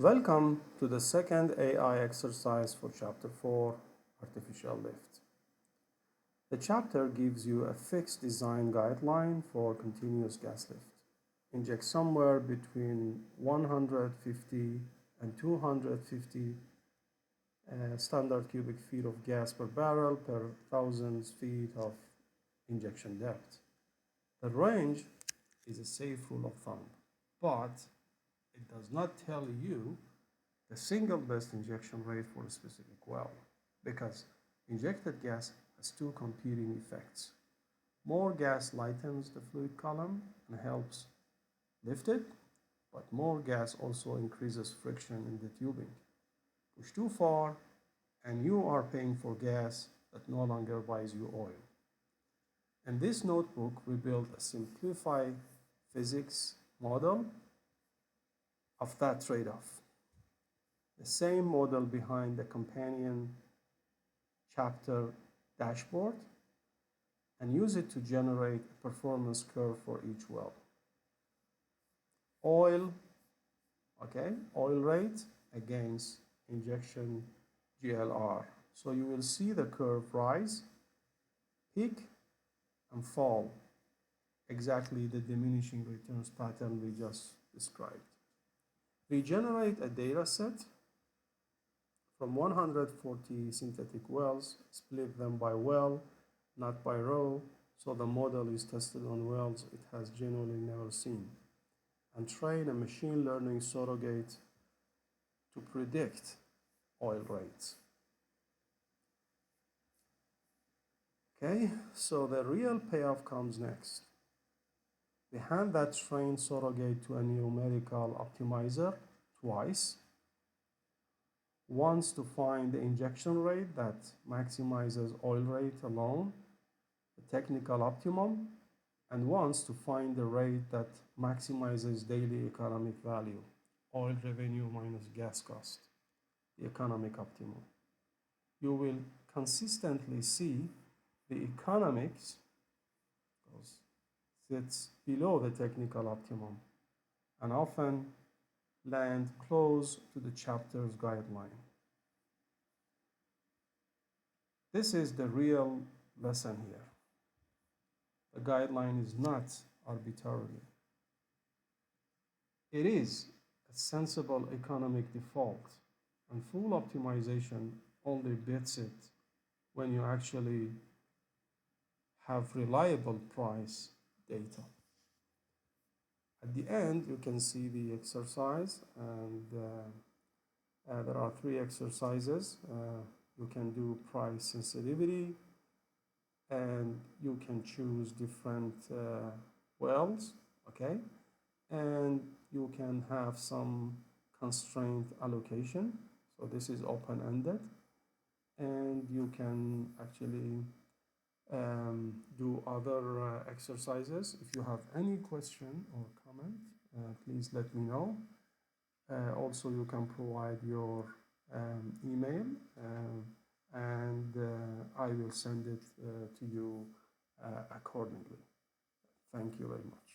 Welcome to the second AI exercise for Chapter 4, Artificial Lift. The chapter gives you a fixed design guideline for continuous gas lift. Inject somewhere between 150 and 250 standard cubic feet of gas per barrel per 1,000 feet of injection depth. The range is a safe rule of thumb, but it does not tell you the single best injection rate for a specific well, because injected gas has two competing effects. More gas lightens the fluid column and helps lift it, but more gas also increases friction in the tubing. Push too far and you are paying for gas that no longer buys you oil. In this notebook, we built a simplified physics model of that trade-off. The same model behind the companion chapter dashboard, and use it to generate a performance curve for each well. Oil rate against injection GLR. So you will see the curve rise, peak, and fall. Exactly the diminishing returns pattern we just described. We generate a data set from 140 synthetic wells, split them by well, not by row, so the model is tested on wells it has genuinely never seen, and train a machine learning surrogate to predict oil rates. Okay, so the real payoff comes next. We hand that trained surrogate to a numerical optimizer twice. Once to find the injection rate that maximizes oil rate alone, the technical optimum, and once to find the rate that maximizes daily economic value, oil revenue minus gas cost, the economic optimum. You will consistently see the economics sits below the technical optimum and often land close to the chapter's guideline. This is the real lesson here. The guideline is not arbitrary. It is a sensible economic default, and full optimization only beats it when you actually have reliable price data. At the end, you can see the exercise, and there are 3 exercises. You can do price sensitivity, and you can choose different wells, okay? And you can have some constraint allocation. So this is open-ended, and you can actually do other exercises. If you have any question or comment, please let me know. Also, you can provide your email, and I will send it to you accordingly. Thank you very much.